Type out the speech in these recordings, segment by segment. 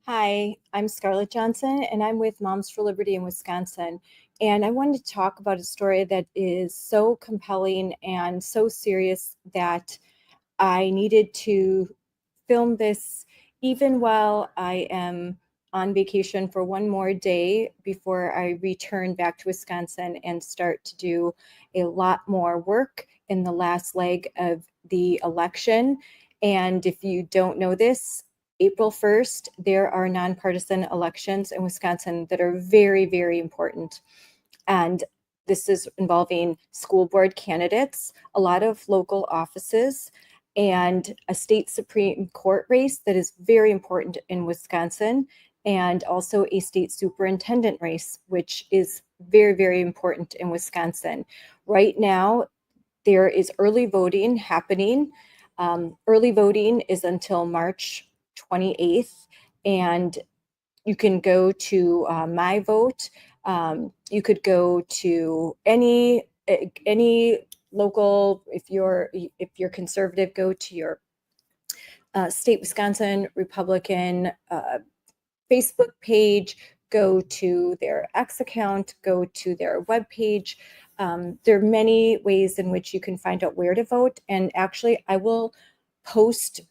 Hi, I'm Scarlett Johnson, and I'm with Moms for Liberty in Wisconsin. And I wanted to talk about a story that is so compelling and so serious that I needed to film this even while I am on vacation for one more day before I return back to Wisconsin and start to do a lot more work in the last leg of the election. And if you don't know this, April 1st, there are nonpartisan elections in Wisconsin that are very, very important. And this is involving school board candidates, a lot of local offices, and a state Supreme Court race that is very important in Wisconsin, and also a state superintendent race, which is very, very important in Wisconsin. Right now, there is early voting happening. Early voting is until March 28th, and you can go to My Vote. You could go to any local. If you're conservative, go to your state Wisconsin Republican Facebook page. Go to their X account. Go to their webpage. There are many ways in which you can find out where to vote. And actually, I will post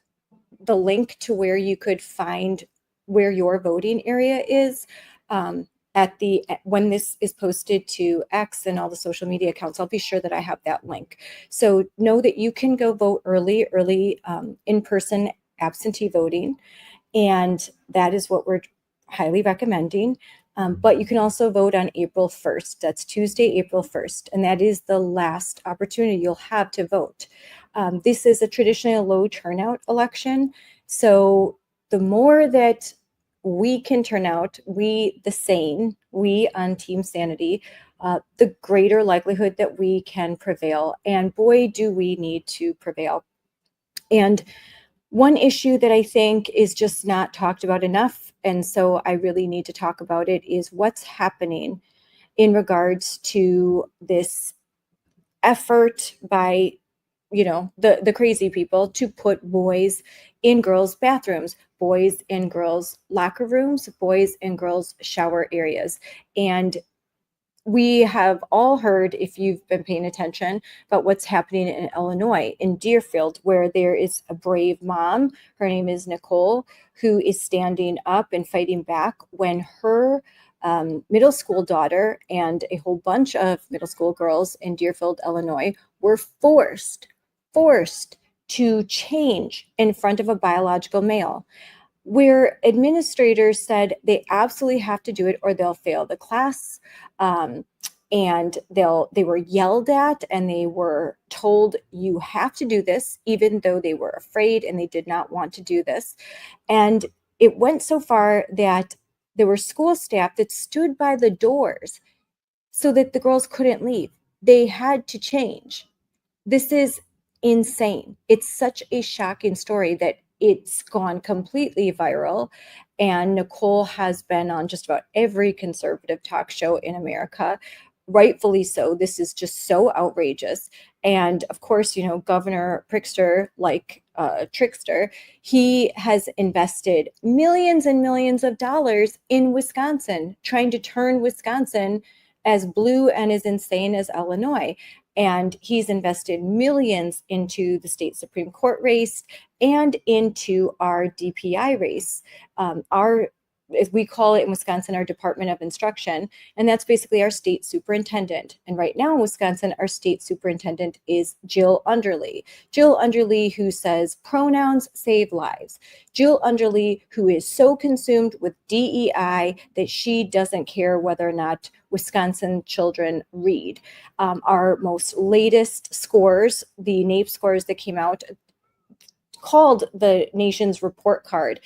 the link to where you could find where your voting area is when this is posted to X and all the social media accounts. I'll be sure that I have that link. So know that you can go vote early in-person absentee voting, and that is what we're highly recommending. But you can also vote on April 1st. That's Tuesday, April 1st, and that is the last opportunity you'll have to vote. This is a traditionally a low turnout election, so the more that we can turn out, we on Team Sanity, the greater likelihood that we can prevail. And boy, do we need to prevail. And one issue that I think is just not talked about enough, and so I really need to talk about it, is what's happening in regards to this effort by the crazy people to put boys in girls' bathrooms, boys in girls' locker rooms, boys in girls' shower areas. And we have all heard, if you've been paying attention, about what's happening in Illinois, in Deerfield, where there is a brave mom. Her name is Nicole, who is standing up and fighting back when her middle school daughter and a whole bunch of middle school girls in Deerfield, Illinois, were forced to change in front of a biological male, where administrators said they absolutely have to do it or they'll fail the class. And they were yelled at and they were told, you have to do this, even though they were afraid and they did not want to do this. And it went so far that there were school staff that stood by the doors so that the girls couldn't leave. They had to change. This is insane. It's such a shocking story that it's gone completely viral. And Nicole has been on just about every conservative talk show in America. Rightfully so. This is just so outrageous. And of course, Governor Prickster, like Trickster, he has invested millions and millions of dollars in Wisconsin, trying to turn Wisconsin as blue and as insane as Illinois. And he's invested millions into the state Supreme Court race and into our DPI race, as we call it in Wisconsin, our Department of Instruction. And that's basically our state superintendent. And right now in Wisconsin, our state superintendent is Jill Underly. Jill Underly, who says pronouns save lives. Jill Underly, who is so consumed with DEI that she doesn't care whether or not Wisconsin children read. Our most latest scores, the NAEP scores that came out, called the nation's report card,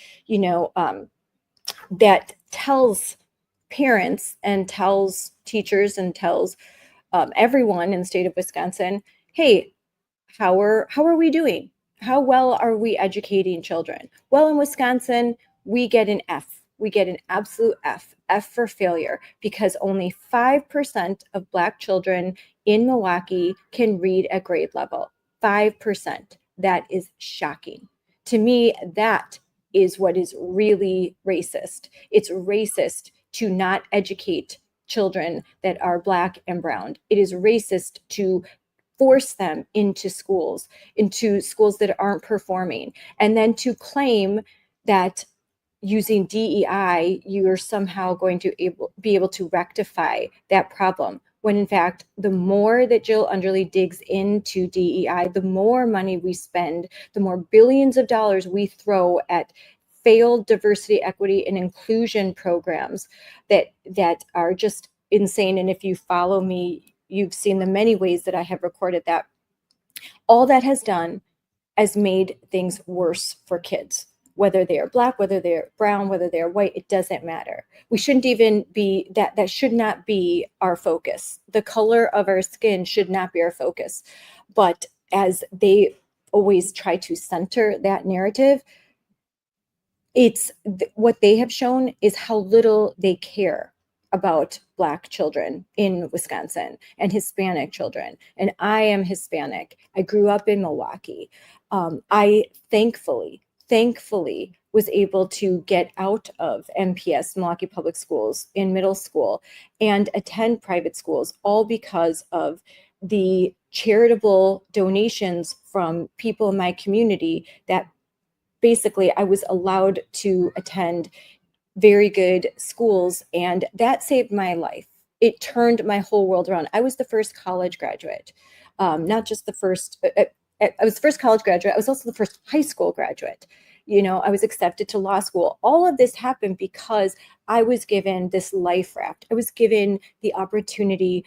that tells parents and tells teachers and tells everyone in the state of Wisconsin, hey, how are we doing? How well are we educating children? Well, in Wisconsin, we get an F. We get an absolute F for failure, because only 5% of Black children in Milwaukee can read at grade level. 5%. That is shocking. To me, that is what is really racist. It's racist to not educate children that are Black and brown. It is racist to force them into schools that aren't performing, and then to claim that using DEI, you are somehow going to be able to rectify that problem. When in fact, the more that Jill Underly digs into DEI, the more money we spend, the more billions of dollars we throw at failed diversity, equity, and inclusion programs that are just insane. And if you follow me, you've seen the many ways that I have recorded that. All that has done has made things worse for kids, whether they are Black, whether they're brown, whether they're white, it doesn't matter. We shouldn't even be that should not be our focus. The color of our skin should not be our focus. But as they always try to center that narrative, it's what they have shown is how little they care about Black children in Wisconsin and Hispanic children. And I am Hispanic. I grew up in Milwaukee. I thankfully was able to get out of MPS, Milwaukee Public Schools, in middle school and attend private schools, all because of the charitable donations from people in my community that basically I was allowed to attend very good schools, and that saved my life. It turned my whole world around. I was the first college graduate, not just the first, I was the first college graduate. I was also the first high school graduate. You know, I was accepted to law school. All of this happened because I was given this life raft. I was given the opportunity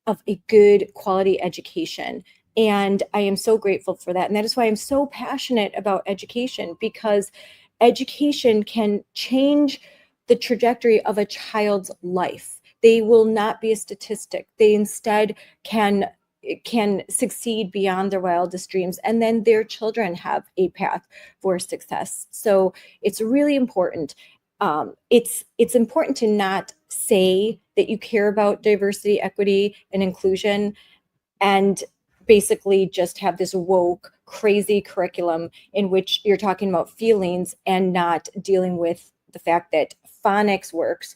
of a good quality education. And I am so grateful for that. And that is why I'm so passionate about education, because education can change the trajectory of a child's life. They will not be a statistic. They instead can succeed beyond their wildest dreams, and then their children have a path for success. So it's really important. It's important to not say that you care about diversity, equity, and inclusion, and basically just have this woke, crazy curriculum in which you're talking about feelings and not dealing with the fact that phonics works,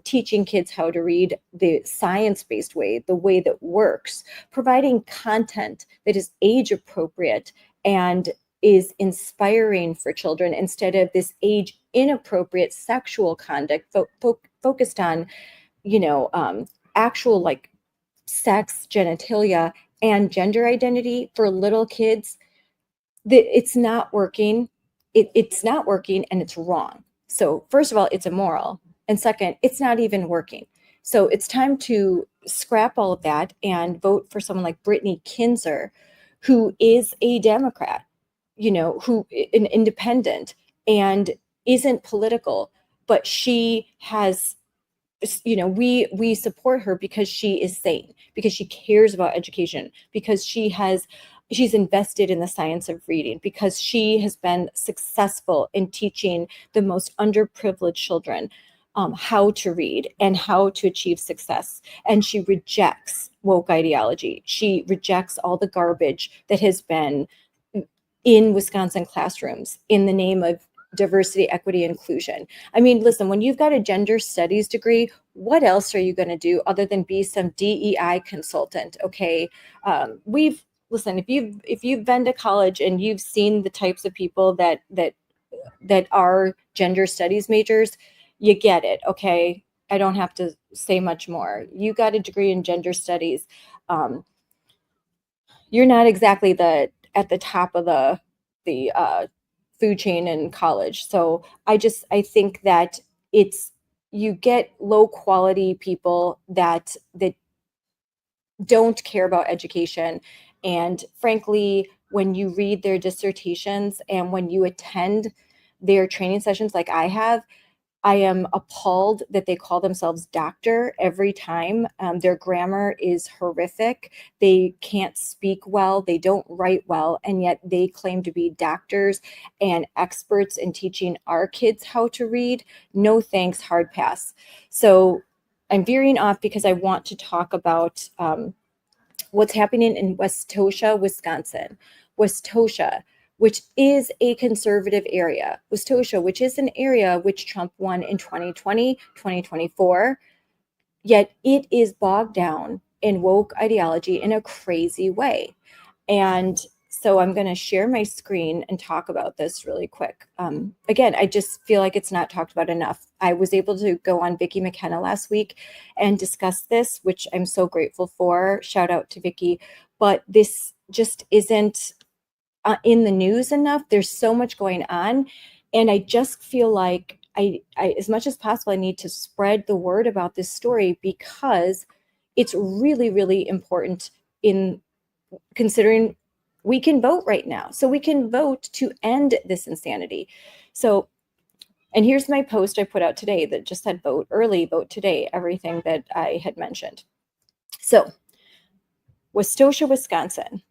teaching kids how to read the science-based way, the way that works, providing content that is age appropriate and is inspiring for children instead of this age inappropriate sexual conduct focused on, actual like sex, genitalia, and gender identity for little kids. It's not working. It's not working, and it's wrong. So first of all, it's immoral. And second, it's not even working. So it's time to scrap all of that and vote for someone like Brittany Kinzer, who is a Democrat, who an independent and isn't political, but she has, we support her because she is sane, because she cares about education, because she's invested in the science of reading, because she has been successful in teaching the most underprivileged children how to read and how to achieve success. And she rejects woke ideology. She rejects all the garbage that has been in Wisconsin classrooms in the name of diversity, equity, inclusion. I mean, listen, when you've got a gender studies degree, what else are you going to do other than be some DEI consultant? Okay. Listen, if you've been to college and you've seen the types of people that are gender studies majors, you get it. Okay. I don't have to say much more. You got a degree in gender studies. You're not exactly at the top of the food chain in college. So I think that you get low quality people that don't care about education. And frankly, when you read their dissertations and when you attend their training sessions like I have, I am appalled that they call themselves doctor every time. Their grammar is horrific. They can't speak well. They don't write well. And yet they claim to be doctors and experts in teaching our kids how to read. No thanks, hard pass. So I'm veering off because I want to talk about what's happening in WESTOSHA, Wisconsin. WESTOSHA, which is a conservative area. WESTOSHA, which is an area which Trump won in 2020, 2024, yet it is bogged down in woke ideology in a crazy way. And so I'm going to share my screen and talk about this really quick. Again, I just feel like it's not talked about enough. I was able to go on Vicki McKenna last week and discuss this, which I'm so grateful for. Shout out to Vicki. But this just isn't in the news enough. There's so much going on. And I just feel like I, as much as possible, I need to spread the word about this story because it's really, really important in considering we can vote right now. So we can vote to end this insanity. So, and here's my post I put out today that just said vote early, vote today, everything that I had mentioned. So, Westosha, Wisconsin,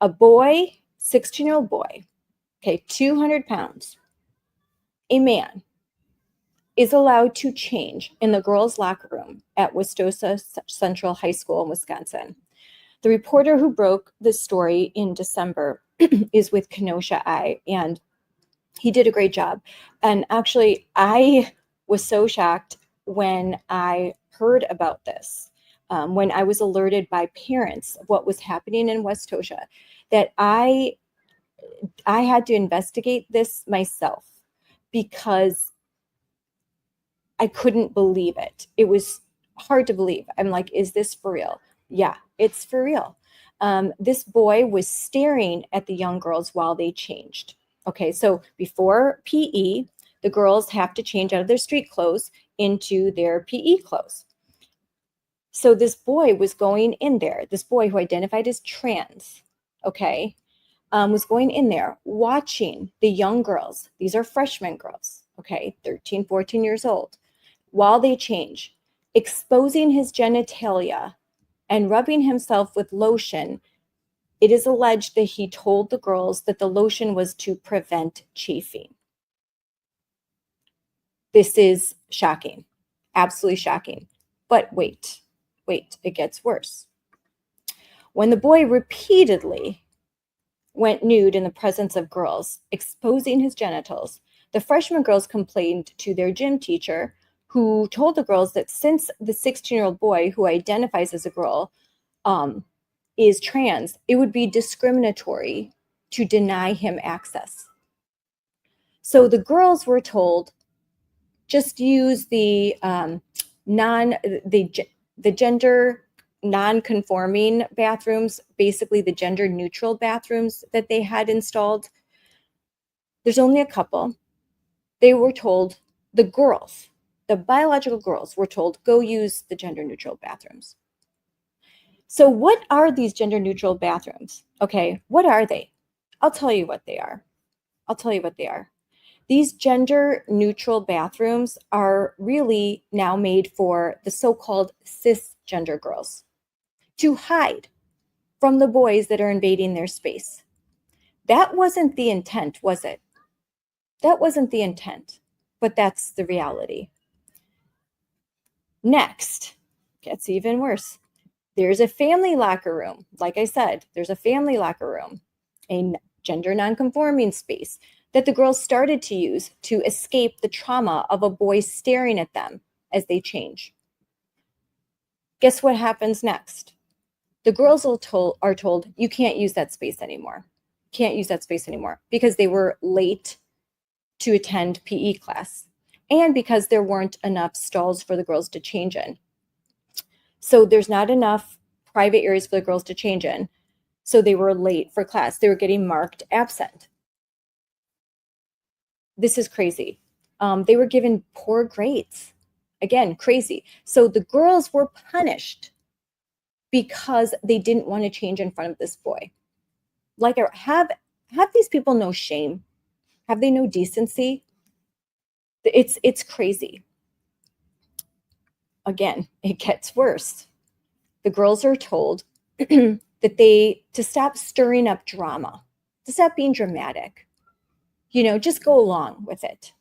a boy, 16-year-old boy, okay, 200 pounds, a man, is allowed to change in the girls' locker room at Westosha Central High School in Wisconsin. The reporter who broke this story in December is with Kenosha Eye, and he did a great job. And actually, I was so shocked when I heard about this, when I was alerted by parents of what was happening in Westosha, that I had to investigate this myself because I couldn't believe it. It was hard to believe. I'm like, is this for real? Yeah, it's for real. This boy was staring at the young girls while they changed. Okay, so before PE, the girls have to change out of their street clothes into their PE clothes. So this boy was going in there, this boy who identified as trans, okay, was going in there watching the young girls. These are freshman girls, okay, 13, 14 years old, while they change, exposing his genitalia and rubbing himself with lotion. It is alleged that he told the girls that the lotion was to prevent chafing. This is shocking, absolutely shocking. But wait, it gets worse. When the boy repeatedly went nude in the presence of girls, exposing his genitals, the freshman girls complained to their gym teacher, who told the girls that since the 16-year-old boy who identifies as a girl is trans, it would be discriminatory to deny him access. So the girls were told, just use the gender non-conforming bathrooms, basically the gender neutral bathrooms that they had installed. There's only a couple. They were told, the girls, the biological girls were told, go use the gender neutral bathrooms. So what are these gender neutral bathrooms? Okay, what are they? I'll tell you what they are. These gender neutral bathrooms are really now made for the so-called cisgender girls to hide from the boys that are invading their space. That wasn't the intent, was it? That wasn't the intent, but that's the reality. Next, gets even worse. There's a family locker room. Like I said, there's a family locker room, a gender nonconforming space that the girls started to use to escape the trauma of a boy staring at them as they change. Guess what happens next? The girls are told, you can't use that space anymore. Can't use that space anymore because they were late to attend PE class and because there weren't enough stalls for the girls to change in. So there's not enough private areas for the girls to change in. So they were late for class. They were getting marked absent. This is crazy. They were given poor grades. Again, crazy. So the girls were punished because they didn't want to change in front of this boy. Like, have these people no shame? Have they no decency? It's crazy. Again, it gets worse. The girls are told that to stop stirring up drama, to stop being dramatic. Just go along with it.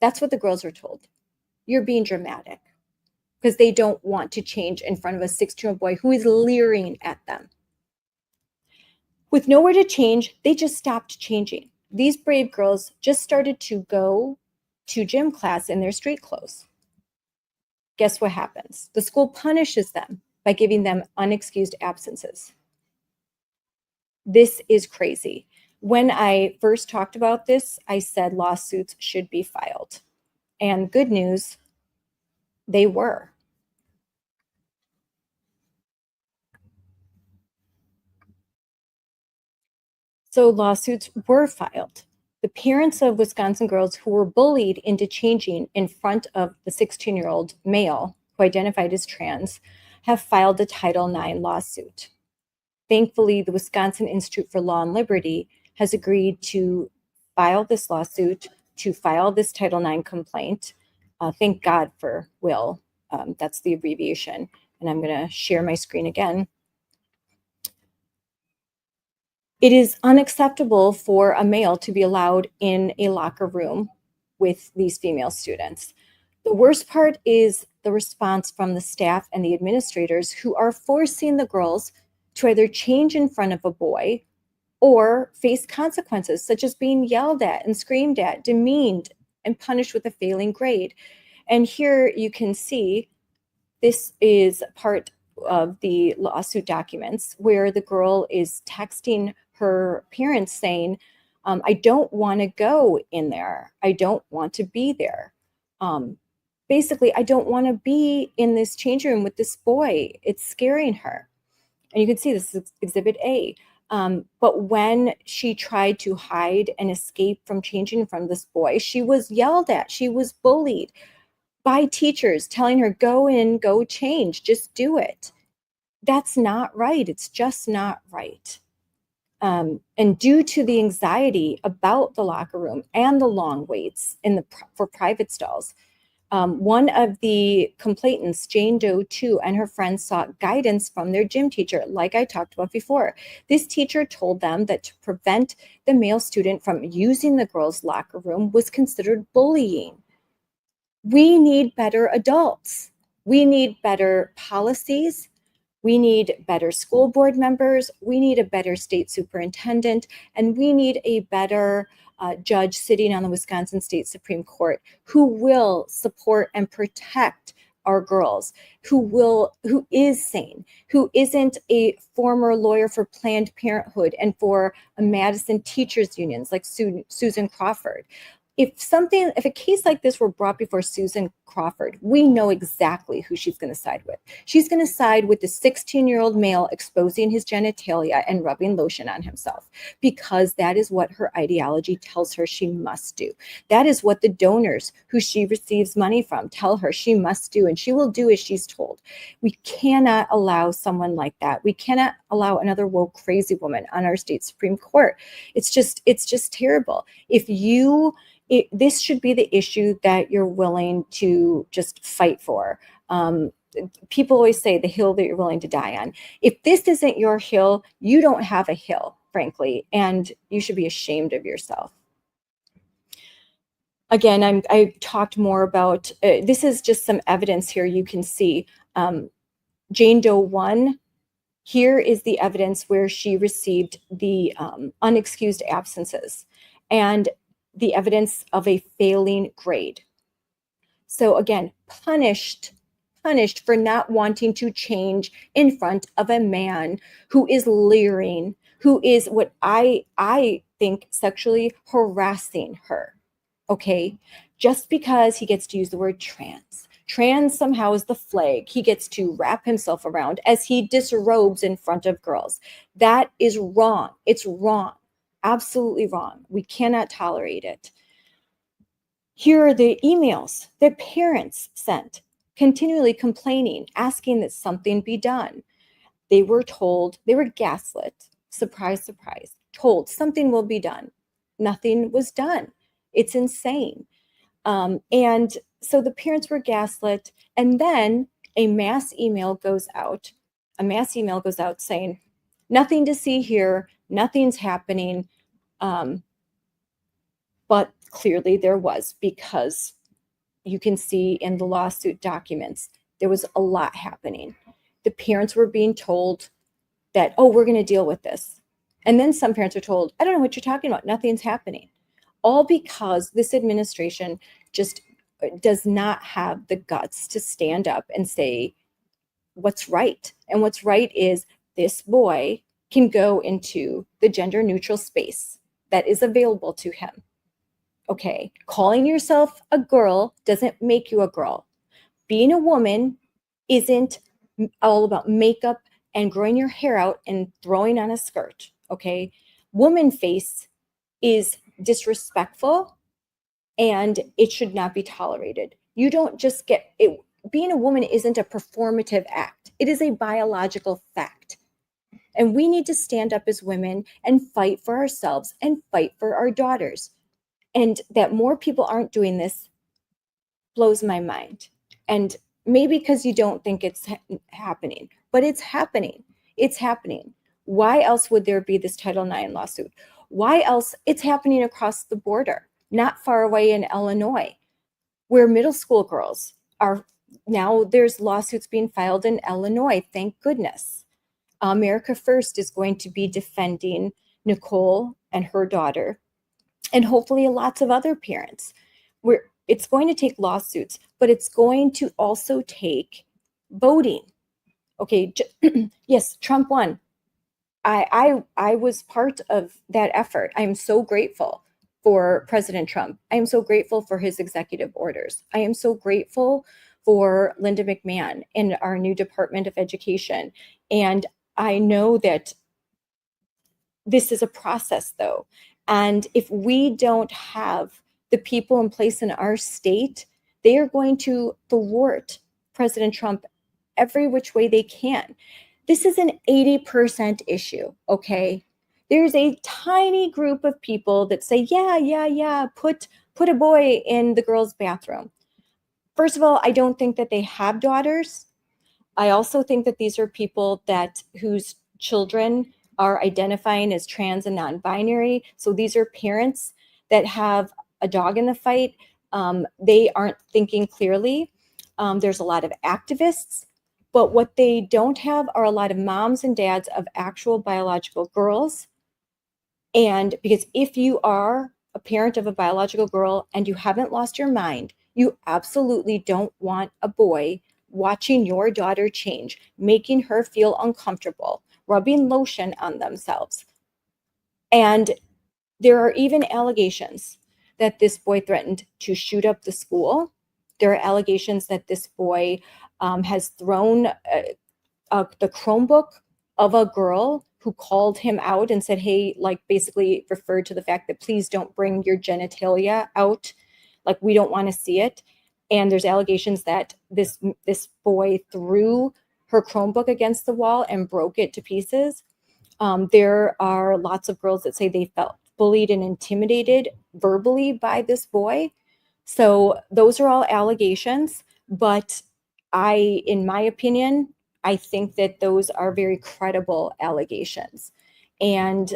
That's what the girls are told. You're being dramatic because they don't want to change in front of a 16-year-old boy who is leering at them. With nowhere to change, they just stopped changing. These brave girls just started to go to gym class in their street clothes. Guess what happens? The school punishes them by giving them unexcused absences. This is crazy. When I first talked about this, I said lawsuits should be filed. And good news, they were. So lawsuits were filed. The parents of Wisconsin girls who were bullied into changing in front of the 16-year-old male who identified as trans have filed a Title IX lawsuit. Thankfully, the Wisconsin Institute for Law and Liberty has agreed to file this lawsuit, to file this Title IX complaint. Thank God for WILL. That's the abbreviation. And I'm going to share my screen again. It is unacceptable for a male to be allowed in a locker room with these female students. The worst part is the response from the staff and the administrators who are forcing the girls to either change in front of a boy or face consequences such as being yelled at and screamed at, demeaned, and punished with a failing grade. And here you can see this is part of the lawsuit documents where the girl is texting her parents saying, I don't want to go in there. I don't want to be there. Basically, I don't want to be in this change room with this boy. It's scaring her. And you can see this is Exhibit A. But when she tried to hide and escape from changing in front of this boy, she was yelled at. She was bullied by teachers telling her, go in, go change, just do it. That's not right. It's just not right. And due to the anxiety about the locker room and the long waits for private stalls, one of the complainants, Jane Doe 2, and her friends sought guidance from their gym teacher, like I talked about before. This teacher told them that to prevent the male student from using the girls' locker room was considered bullying. We need better adults. We need better policies. We need better school board members. We need a better state superintendent, and we need a better judge sitting on the Wisconsin State Supreme Court who will support and protect our girls, who is sane, who isn't a former lawyer for Planned Parenthood and for a Madison teachers unions like Susan Crawford. If a case like this were brought before Susan Crawford, we know exactly who she's going to side with. She's going to side with the 16-year-old male exposing his genitalia and rubbing lotion on himself, because that is what her ideology tells her she must do. That is what the donors who she receives money from tell her she must do, and she will do as she's told. We cannot allow someone like that. We cannot allow another woke crazy woman on our state Supreme Court. It's just terrible. This should be the issue that you're willing to just fight for. People always say the hill that you're willing to die on. If this isn't your hill, you don't have a hill, frankly, and you should be ashamed of yourself. Again, I talked more about, this is just some evidence here you can see. Jane Doe 1, here is the evidence where she received the unexcused absences and the evidence of a failing grade. So again, punished for not wanting to change in front of a man who is leering, who is what I think sexually harassing her. Okay, just because he gets to use the word trans. Trans somehow is the flag he gets to wrap himself around as he disrobes in front of girls. That is wrong. It's wrong. Absolutely wrong. We cannot tolerate it. Here are the emails that parents sent, continually complaining, asking that something be done. They were told, they were gaslit, surprise, surprise, told something will be done. Nothing was done. It's insane. And so the parents were gaslit, and then a mass email goes out saying, nothing to see here, nothing's happening. But clearly there was, because you can see in the lawsuit documents, there was a lot happening. The parents were being told that, oh, we're going to deal with this. And then some parents are told, I don't know what you're talking about. Nothing's happening. All because this administration just does not have the guts to stand up and say what's right. And what's right is this boy can go into the gender neutral space that is available to him. Okay, calling yourself a girl doesn't make you a girl. Being a woman isn't all about makeup and growing your hair out and throwing on a skirt. Okay, woman face is disrespectful and it should not be tolerated. You don't just get it. Being a woman isn't a performative act, it is a biological fact. And we need to stand up as women and fight for ourselves and fight for our daughters. And that more people aren't doing this blows my mind. And maybe because you don't think it's happening, but it's happening. It's happening. Why else would there be this Title IX lawsuit? Why else? It's happening across the border, not far away in Illinois, where middle school girls are now, there's lawsuits being filed in Illinois, thank goodness. America First is going to be defending Nicole and her daughter, and hopefully lots of other parents. Where it's going to take lawsuits, but it's going to also take voting. Okay, yes, Trump won. I was part of that effort. I am so grateful for President Trump. I am so grateful for his executive orders. I am so grateful for Linda McMahon and our new Department of Education. And I know that this is a process, though. And if we don't have the people in place in our state, they are going to thwart President Trump every which way they can. This is an 80% issue, okay? There's a tiny group of people that say, yeah, put a boy in the girls' bathroom. First of all, I don't think that they have daughters. I also think that these are people whose children are identifying as trans and non-binary. So these are parents that have a dog in the fight. They aren't thinking clearly. There's a lot of activists, but what they don't have are a lot of moms and dads of actual biological girls. And because if you are a parent of a biological girl and you haven't lost your mind, you absolutely don't want a boy watching your daughter change, making her feel uncomfortable, rubbing lotion on themselves. And there are even allegations that this boy threatened to shoot up the school. There are allegations that this boy has thrown the Chromebook of a girl who called him out and said, hey, like basically referred to the fact that please don't bring your genitalia out. Like, we don't want to see it. And there's allegations that this boy threw her Chromebook against the wall and broke it to pieces. There are lots of girls that say they felt bullied and intimidated verbally by this boy. So those are all allegations. But in my opinion, I think that those are very credible allegations. And,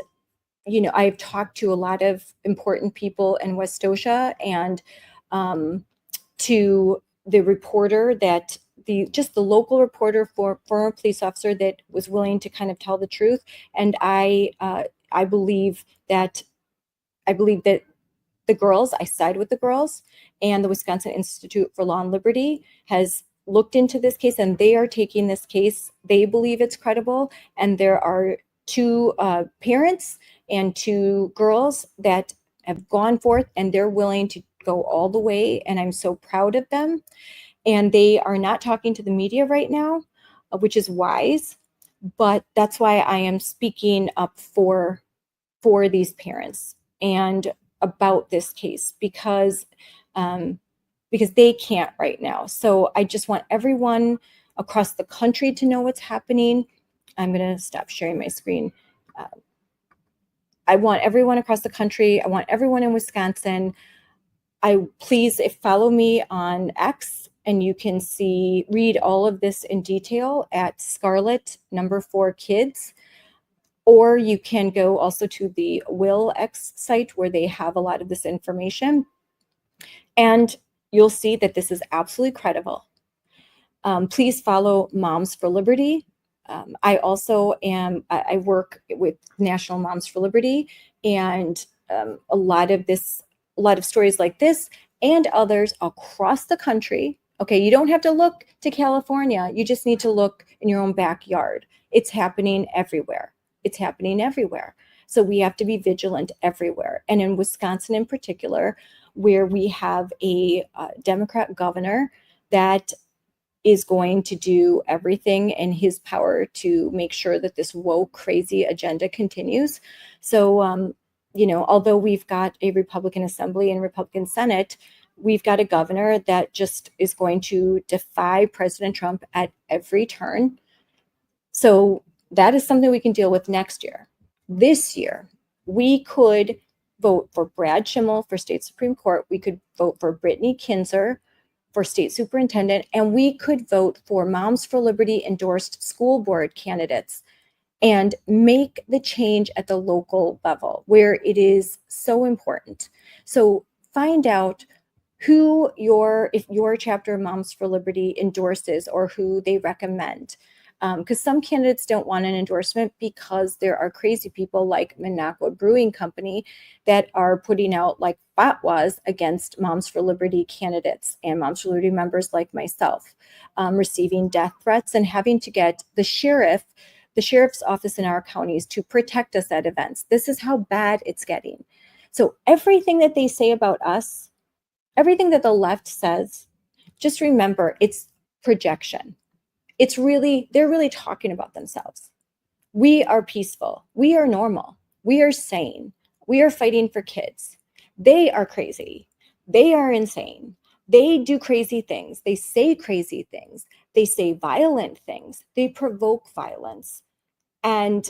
I've talked to a lot of important people in WESTOSHA and to the reporter that the local reporter for former police officer that was willing to kind of tell the truth. And I believe that the girls, I side with the girls, and the Wisconsin Institute for Law and Liberty has looked into this case, and they are taking this case. They believe it's credible, and there are two parents and two girls that have gone forth, and they're willing to go all the way, and I'm so proud of them. And they are not talking to the media right now, which is wise, but that's why I am speaking up for these parents and about this case, because they can't right now. So I just want everyone across the country to know what's happening. I'm going to stop sharing my screen. I want everyone across the country. I want everyone in Wisconsin. Please follow me on X, and you can read all of this in detail at Scarlet4Kids. Or you can go also to the Will X site where they have a lot of this information. And you'll see that this is absolutely credible. Please follow Moms for Liberty. I also I work with National Moms for Liberty, and a lot of stories like this and others across the country. Okay, you don't have to look to California. You just need to look in your own backyard. It's happening everywhere. It's happening everywhere. So we have to be vigilant everywhere. And in Wisconsin in particular, where we have a Democrat governor that is going to do everything in his power to make sure that this woke, crazy agenda continues. So, although we've got a Republican Assembly and Republican Senate, we've got a governor that just is going to defy President Trump at every turn. So that is something we can deal with next year. This year, we could vote for Brad Schimmel for state Supreme Court. We could vote for Brittany Kinzer for state superintendent, and we could vote for Moms for Liberty endorsed school board candidates and make the change at the local level where it is so important. So find out if your chapter of Moms for Liberty endorses or who they recommend. Because some candidates don't want an endorsement because there are crazy people like Minocqua Brewing Company that are putting out like fatwas against Moms for Liberty candidates and Moms for Liberty members like myself, receiving death threats and having to get the sheriff's office in our counties to protect us at events. This is how bad it's getting. So everything that they say about us, everything that the left says, just remember it's projection. They're really talking about themselves. We are peaceful. We are normal. We are sane. We are fighting for kids. They are crazy. They are insane. They do crazy things. They say crazy things. They say violent things. They provoke violence. And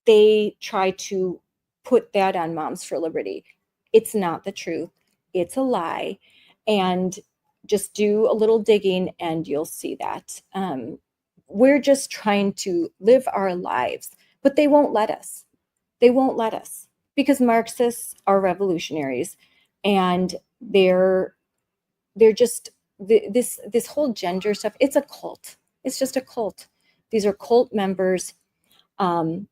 they try to put that on Moms for Liberty. It's not the truth. It's a lie. And just do a little digging and you'll see that. We're just trying to live our lives, but they won't let us. They won't let us because Marxists are revolutionaries, and they're just this whole gender stuff. It's a cult. It's just a cult. These are cult members, and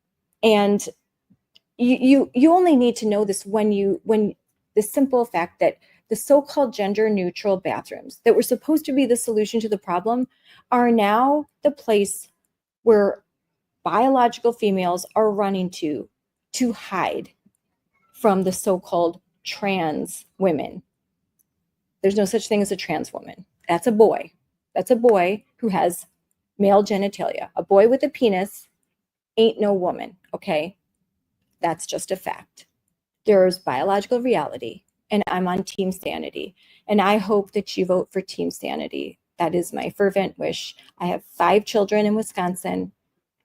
you only need to know this when the simple fact that the so-called gender neutral bathrooms that were supposed to be the solution to the problem are now the place where biological females are running to hide from the so-called trans women. There's no such thing as a trans woman. That's a boy. That's a boy who has male genitalia. A boy with a penis ain't no woman, okay? That's just a fact. There's biological reality, and I'm on Team Sanity. And I hope that you vote for Team Sanity. That is my fervent wish. I have 5 children in Wisconsin,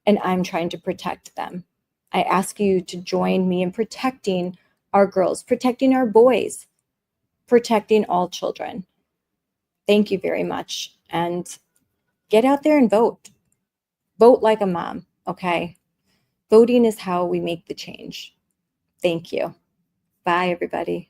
and I'm trying to protect them. I ask you to join me in protecting our girls, protecting our boys, protecting all children. Thank you very much. And get out there and vote. Vote like a mom, okay? Voting is how we make the change. Thank you. Bye, everybody.